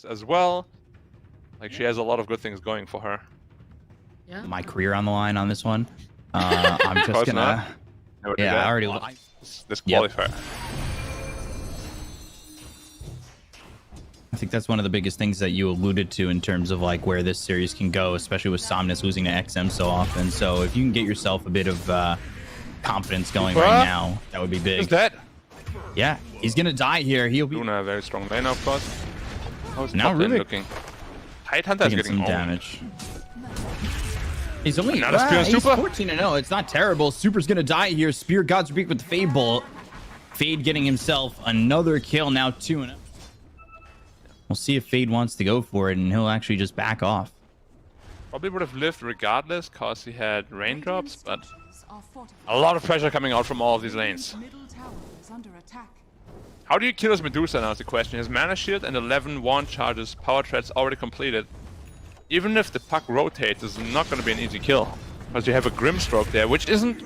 as well. Like, she has a lot of good things going for her. Yeah. My career on the line on this one. I'm just gonna. Yeah, I already. This qualifier. I think that's one of the biggest things that you alluded to in terms of like where this series can go, especially with Somnus losing to XM so often. So if you can get yourself a bit of confidence going right now, that would be big. Who's that? Yeah, he's gonna die here. He'll be. Luna, a very strong lane, of course. How's Now top lane Rubik looking? Tidehunter is getting some owned. damage. He's only Not a Spear he's Super. 14-0. It's not terrible. Super's gonna die here. Spear God's Rebuke with the Fade Bolt. Fade getting himself another kill. Now 2-0. We'll see if Fade wants to go for it, and he'll actually just back off. Probably would have lived regardless, cause he had raindrops, but a lot of pressure coming out from all of these lanes. How do you kill his Medusa now is the question. His mana shield and 11 wand charges, power threads already completed. Even if the puck rotates, it's not going to be an easy kill. Because you have a Grimstroke there, which isn't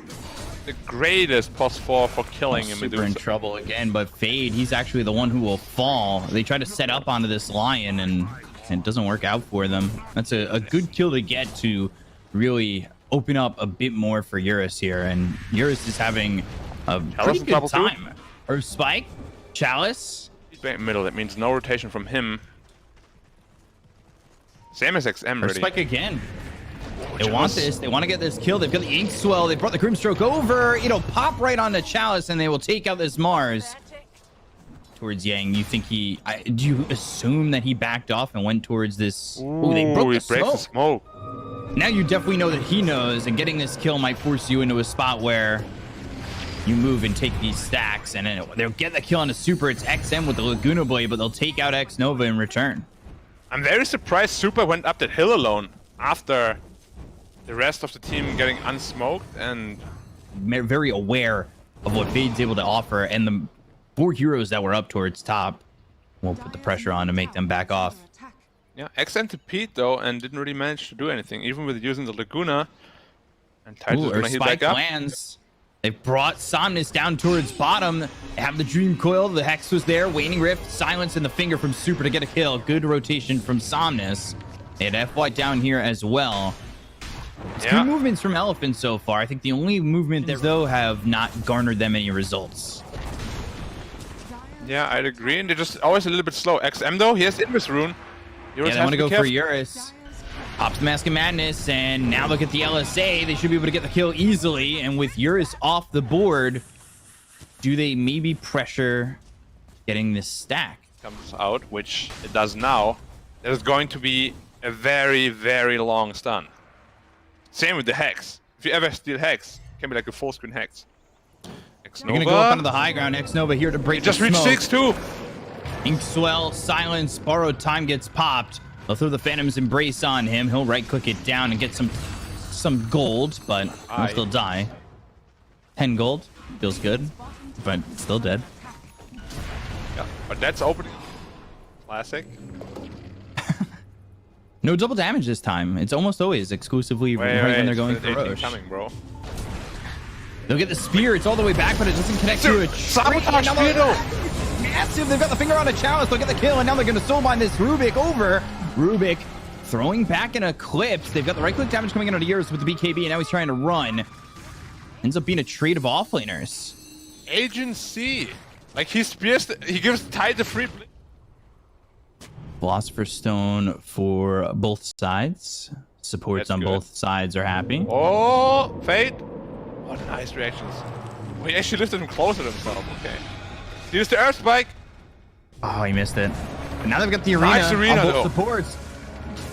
the greatest +4 for killing a Medusa. Super in trouble again, but Fade, he's actually the one who will fall. They try to set up onto this Lion, and it doesn't work out for them. That's a good kill to get to really open up a bit more for Eurus here, and Eurus is having a pretty good time. Or Spike, Chalice. He's back middle, that means no rotation from him. Same as XM, Or really. Spike again. They want this. They want to get this kill. They've got the Ink Swell. They brought the Grimstroke over. It'll pop right onto Chalice, and they will take out this Mars. Towards Yang, you think he... do you assume that he backed off and went towards this... Ooh, they broke the he breaks the smoke. Now you definitely know that he knows, and getting this kill might force you into a spot where you move and take these stacks, and then they'll get the kill on a Super. It's XM with the Laguna Blade, but they'll take out X Nova in return. I'm very surprised Super went up that hill alone after the rest of the team getting unsmoked, and very aware of what Fade's able to offer, and the 4 heroes that were up towards top will put the pressure on to make them back off. yeah, XM to Pete though, and didn't really manage to do anything, even with using the Laguna. And Titus gonna heal back up. Lands. They've brought Somnus down towards bottom. They have the Dream Coil. The Hex was there. Waning Rift, Silence, and the Finger from Super to get a kill. Good rotation from Somnus. They had FY down here as well. It's good movements from Elephant so far. I think the only movement that though have not garnered them any results. Yeah, I'd agree, and they're just always a little bit slow. XM though, he has Invis Rune. Yeah, they want to go for Eurus. Pops Mask of Madness, and now look at the LSA. They should be able to get the kill easily, and with Eurus off the board, do they maybe pressure getting this stack? Comes out, which it does now. There's going to be a very, very long stun. Same with the Hex. If you ever steal Hex, it can be like a full screen Hex. They're going to go up onto the high ground. X Nova here to break the smoke. Just reached 6 too. Ink Swell, Silence, Borrowed Time gets popped. They'll throw the Phantom's Embrace on him. He'll right-click it down and get some gold, but he'll still die. 10 gold. Feels good, but still dead. Yeah, but that's opening. Classic. No double damage this time. It's almost always exclusively right when they're going for Roche. Coming, bro. They'll get the spear. It's all the way back, but it doesn't connect to a tree. Massive. They've got the finger on a Chalice. They'll get the kill, and now they're going to soulbind this Rubik over. Rubik throwing back an Eclipse. They've got the right-click damage coming in on Eurus with the BKB, and now he's trying to run. Ends up being a trade of offlaners. Agency. Like, he gives Tide the free play. Philosopher's Stone for both sides. Supports on both sides are happy. Oh, Fate. What nice reactions. Oh, he actually lifted him closer to himself. Okay. Use the Earth Spike. Oh, he missed it. But now they've got the arena, on both supports.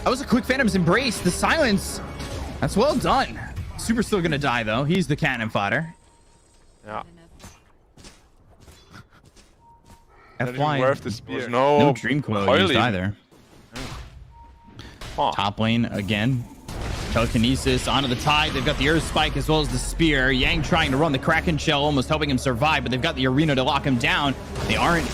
That was a quick Phantom's Embrace. The Silence. That's well done. Super's still going to die, though. He's the cannon fodder. Yeah. FY. Worth the spear. No Dream Coil used either. Huh. Top lane again. Telekinesis onto the Tide. They've got the Earth Spike as well as the Spear. Yang trying to run the Kraken Shell, almost helping him survive, but they've got the arena to lock him down. They aren't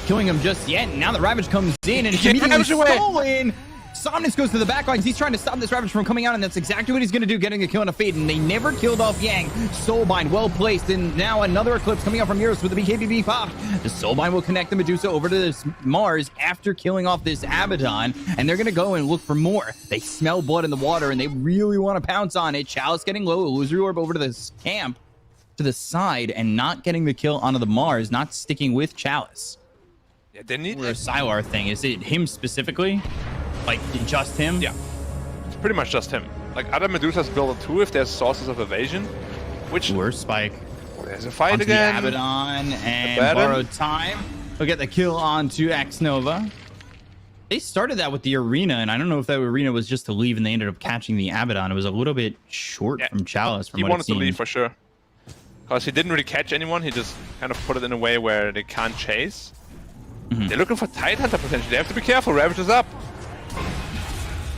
killing him just yet. Now the Ravage comes in and it's immediately stolen. Somnus goes to the back lines. He's trying to stop this Ravage from coming out, and that's exactly what he's going to do, getting a kill on a Fade. And they never killed off Yang. Soulbind well placed, and now another Eclipse coming out from Eurus with the BKB pop. The Soulbind will connect the Medusa over to this Mars after killing off this Abaddon, and they're going to go and look for more. They smell blood in the water, and they really want to pounce on it. Chalice getting low, Illusory Orb over to this camp to the side, and not getting the kill onto the Mars, not sticking with Chalice. Yeah, they need a Sylar thing. Is it him specifically? Like, just him? Yeah. It's pretty much just him. Like, other Medusas build it too if there's sources of evasion. Which... Or Spike. There's a fight onto again. The Abaddon and borrowed time. We'll get the kill onto X-Nova. They started that with the arena, and I don't know if that arena was just to leave and they ended up catching the Abaddon. It was a little bit short from Chalice. From he what wanted to leave for sure. Because he didn't really catch anyone. He just kind of put it in a way where they can't chase. They're looking for Tidehunter potentially. They have to be careful. Ravage is up.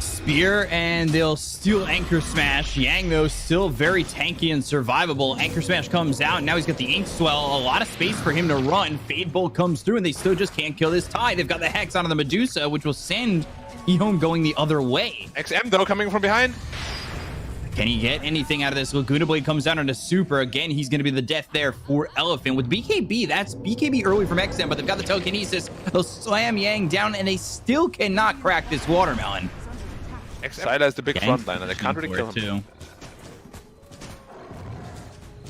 Spear, and they'll steal Anchor Smash. Yang, though, still very tanky and survivable. Anchor Smash comes out, and now he's got the Ink Swell. A lot of space for him to run. Fade Bolt comes through, and they still just can't kill this Tide. They've got the Hex onto the Medusa, which will send EHOME going the other way. XM, though, coming from behind. Can he get anything out of this? Laguna Blade comes down onto Super. Again, he's going to be the death there for Elephant. With BKB, that's BKB early from XM, but they've got the telekinesis. They'll slam Yang down, and they still cannot crack this watermelon. Sylar is the big frontliner. They can't really kill him.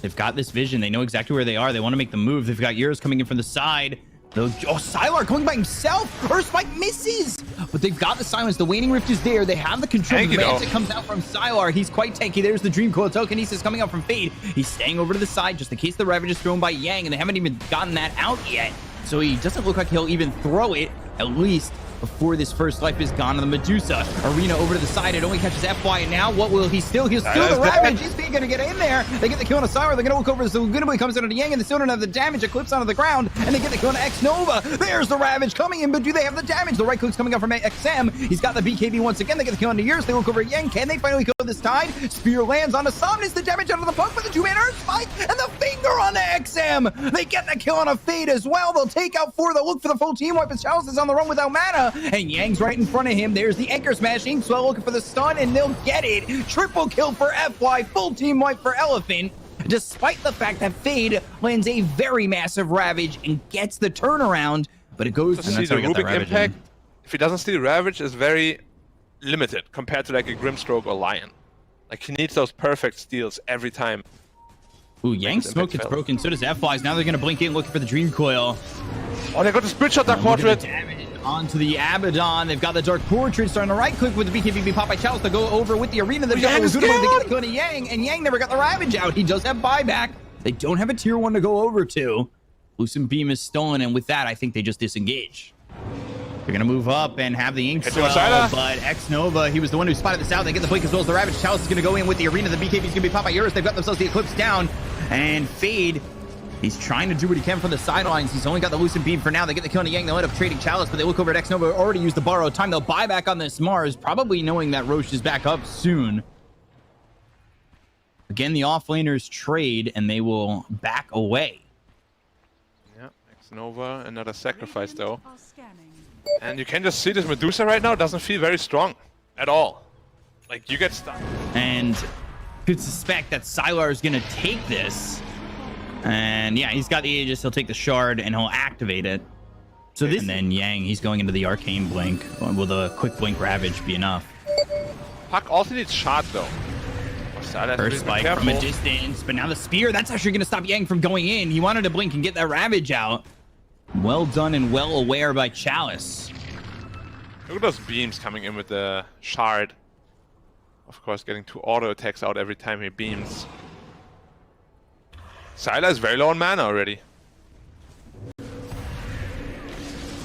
They've got this vision. They know exactly where they are. They want to make the move. They've got Euros coming in from the side. Oh, Sylar going by himself. Spike misses. But they've got the silence. The Waning Rift is there. They have the control. The Rancid comes out from Sylar. He's quite tanky. There's the Dream Coil. Telekinesis coming out from Fade. He's staying over to the side just in case the Ravage is thrown by Yang, and they haven't even gotten that out yet. So he doesn't look like he'll even throw it, at least before this first life is gone on the Medusa. Arena over to the side. It only catches FY, and now what will he steal? He'll steal the Ravage. He's going to get in there. They get the kill on a Sylar. They're going to look over. So Laguna comes into Yang, and they still don't have the damage. Eclipse onto the ground, and they get the kill on X-Nova. There's the Ravage coming in, but do they have the damage? The right click's coming out from XM. He's got the BKB once again. They get the kill on Eurus. They look over at Yang. Can they finally kill this Tide? Spear lands on a Somnus. The damage out of the punk with the 2-man Earth Spike, and the finger on the XM. They get the kill on a Fade as well. They'll take out 4. They'll look for the full team wipe as Chalice is on the run without mana, and Yang's right in front of him. There's the Anchor Smash. Inkswell looking for the stun, and they'll get it. Triple kill for FY. Full team wipe for Elephant, despite the fact that Fade lands a very massive Ravage and gets the turnaround, but it goes to see the Rubik impact. If he doesn't steal Ravage, is very limited compared to like a Grimstroke or Lion. Like, he needs those perfect steals every time. Ooh, Yang's smoke gets broken. So does FY's. Now they're going to blink in looking for the Dream Coil. Oh, they got the Split Shot Dark Portrait. Onto the Abaddon. They've got the Dark Portrait starting to right click with the BKB pop by Chalice to go over with the arena. They've got the good one to get going to Yang, and Yang never got the Ravage out. He does have buyback. They don't have a tier 1 to go over to. Lucent Beam is stolen, and with that, I think they just disengage. They're going to move up and have the Ink Swell, but X-Nova, he was the one who spotted this out. They get the blink as well as the Ravage. Chalice is going to go in with the arena. The BKB is going to be popped by Eurus. They've got themselves the Eclipse down, and Fade, he's trying to do what he can from the sidelines. He's only got the Lucent Beam for now. They get the kill on Yang. They'll end up trading Chalice, but they look over at X-Nova. Already used the borrowed time. They'll buy back on this Mars, probably knowing that Roche is back up soon. Again, the offlaners trade, and they will back away. Yeah, X-Nova, another sacrifice, though. And you can just see this Medusa right now doesn't feel very strong at all. Like, you get stuck. And could suspect that Sylar is going to take this. And yeah, he's got the Aegis. He'll take the shard and he'll activate it. So this, and then Yang, he's going into the Arcane Blink. Will the quick blink Ravage be enough? Puck also needs shot though. First spike from a distance, but now the spear, that's actually going to stop Yang from going in. He wanted to blink and get that Ravage out. Well done and well aware by Chalice. Look at those beams coming in with the shard. Of course, getting 2 auto attacks out every time he beams. Sylar is very low on mana already.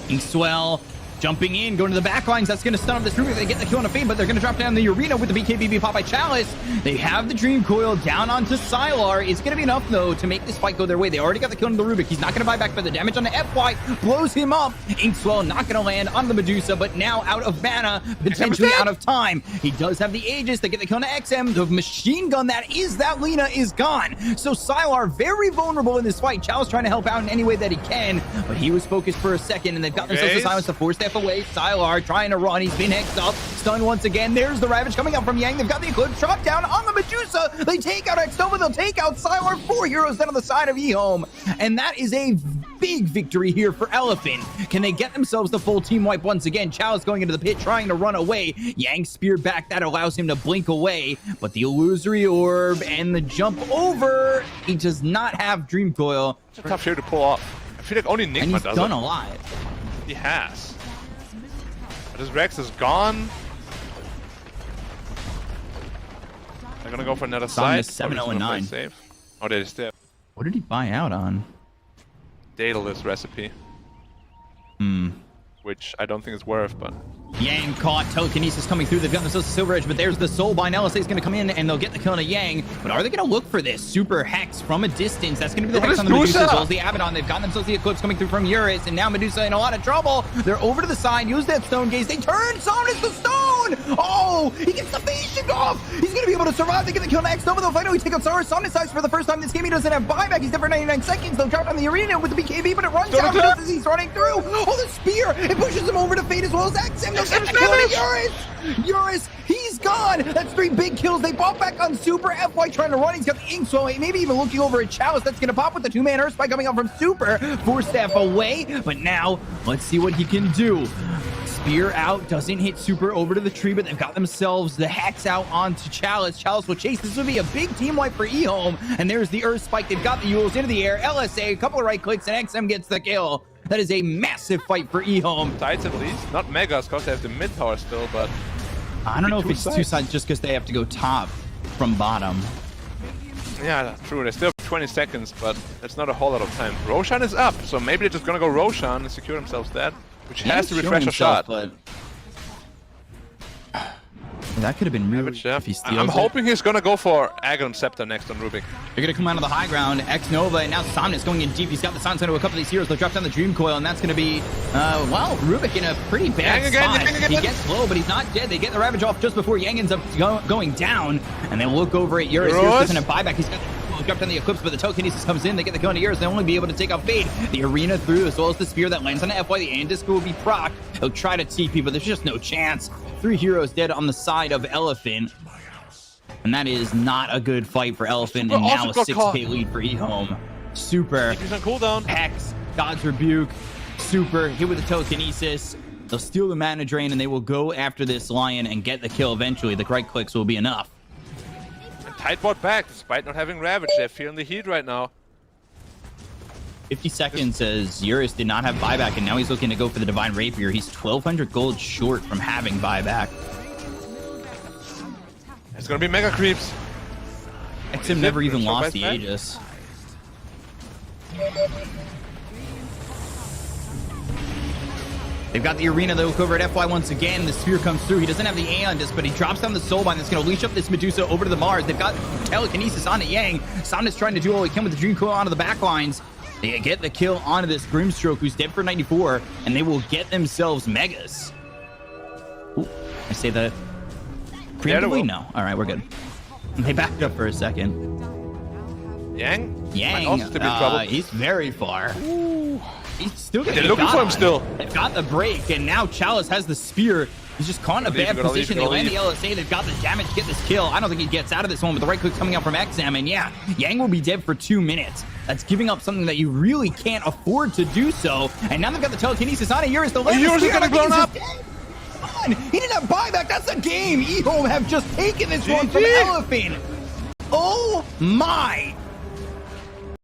Inkswell jumping in, going to the back lines. That's going to stun up this Rubik. They get the kill on a Fade, but they're going to drop down the arena with the BKB pop by Chalice. They have the Dream Coil down onto Sylar. It's going to be enough, though, to make this fight go their way. They already got the kill on the Rubik. He's not going to buy back, but the damage on the FY blows him up. Inkswell not going to land on the Medusa, but now out of mana, potentially out of time. He does have the Aegis. They get the kill on the XM. The machine gun that is that Lina is gone. So Sylar very vulnerable in this fight. Chalice trying to help out in any way that he can, but he was focused for a second, and they've got themselves the silence to force that step away. Sylar trying to run. He's been hexed up. Stunned once again. There's the Ravage coming out from Yang. They've got the Eclipse drop down on the Medusa. They take out Xnova. They'll take out Sylar. 4 heroes down on the side of EHOME. And that is a big victory here for Elephant. Can they get themselves the full team wipe once again? Chalice going into the pit, trying to run away. Yang speared back. That allows him to blink away. But the illusory orb and the jump over. He does not have Dream Coil. It's a tough share to pull off. I feel like only Nigma And he's does done it. a lot. He has. But his Rex is gone. They're gonna go for another side. 7-0-9. Save. Oh, they still. What did he buy out on? Daedalus recipe. Which I don't think is worth, but Yang caught. Telekinesis coming through. They've got themselves a Silver Edge, but there's the Soulbind. LSA is going to come in, and they'll get the kill on a Yang. But are they going to look for this Super Hex from a distance? That's going to be the Look Hex at on the this Medusa, as Medusa! well as the Abaddon. They've gotten themselves the Eclipse coming through from Eurus, and now Medusa in a lot of trouble. They're over to the side. Use that Stone Gaze. They turn. Somnus the Stone! Oh! He gets the face shake off! He's going to be able to survive. They get the kill next. Nova, they'll finally take out Saurus. Somnus dies for the first time this game. He doesn't have buyback. He's dead for 99 seconds. They'll drop on the arena with the BKB, but it runs out as he's running through. Oh, the spear! It pushes him over to Fate as well as XM. They'll get the kill on Eurus, he's gone. That's 3 big kills. They bought back on Super. FY trying to run. He's got the ink, so maybe even looking over at Chalice. That's going to pop with the 2-man Earth Spike coming out from Super. 4 staff away, but now let's see what he can do. Spear out, doesn't hit Super over to the tree, but they've got themselves the Hex out onto Chalice. Chalice will chase. This would be a big team wipe for EHOME, and there's the Earth Spike. They've got the Euls into the air. LSA, a couple of right clicks, and XM gets the kill. That is a massive fight for EHOME. sides at least. Not Megas, because they have the mid tower still, but I don't know if it's 2 sides just because they have to go top from bottom. yeah, that's true. They still have 20 seconds, but it's not a whole lot of time. Roshan is up, so maybe they're just gonna go Roshan and secure themselves that, which has to refresh a shot. But that could have been really Savage, yeah. if he steals I'm it. hoping he's gonna go for Agon Scepter next on Rubik. They're going to come out of the high ground. X-Nova, and now Somnus going in deep. He's got the silence into a couple of these heroes. They'll drop down the Dream Coil, and that's going to be, well, Rubik in a pretty bad spot. He gets low, but he's not dead. They get the Ravage off just before Yang ends up going down, and they look over at Eurus. Eurus doesn't have buyback. He's got drop down the Eclipse, but the Telekinesis comes in. They get the kill on Eurus. They'll only be able to take out Fade. The arena through, as well as the spear that lands on FY. The Andisco will be proc. He'll try to TP, but there's just no chance. 3 heroes dead on the side of Elephant. And that is not a good fight for Elephant, and now a 6k lead for EHOME. Super. He's on cooldown. Hex, God's Rebuke, Super, hit with the Telekinesis. They'll steal the mana drain, and they will go after this Lion and get the kill eventually. The right clicks will be enough. And Tidebot back, despite not having Ravage. They're feeling the heat right now. 50 seconds as Eurus did not have buyback, and now he's looking to go for the Divine Rapier. He's 1,200 gold short from having buyback. It's gonna be Mega Creeps. XM never even lost the Aegis. They've got the arena. They look over at FY once again. The spear comes through. He doesn't have the A on this, but he drops down the Soulbind that's going to leash up this Medusa over to the Mars. They've got Telekinesis on Yang. Somnus trying to do all he can with the Dream Coil onto the back lines. They get the kill onto this Grimstroke, who's dead for 94, and they will get themselves Megas. Ooh, I say that preemptively? No. All right, we're good. They backed up for a second. Yang? Yang, Also to be trouble. he's very far. Ooh. He's still They're looking for him still. They've got the break, and now Chalice has the spear. He's just caught in a bad position. They land the LSA. They've got the damage to get this kill. I don't think he gets out of this one, but the right click coming out from XM, and yeah, Yang will be dead for 2 minutes. That's giving up something that you really can't afford to do so. And now they've got the Telekinesis on it. Eurus, the Eurus is getting blown up. He didn't have buyback. That's a game. EHOME have just taken this one from Elephant. Oh my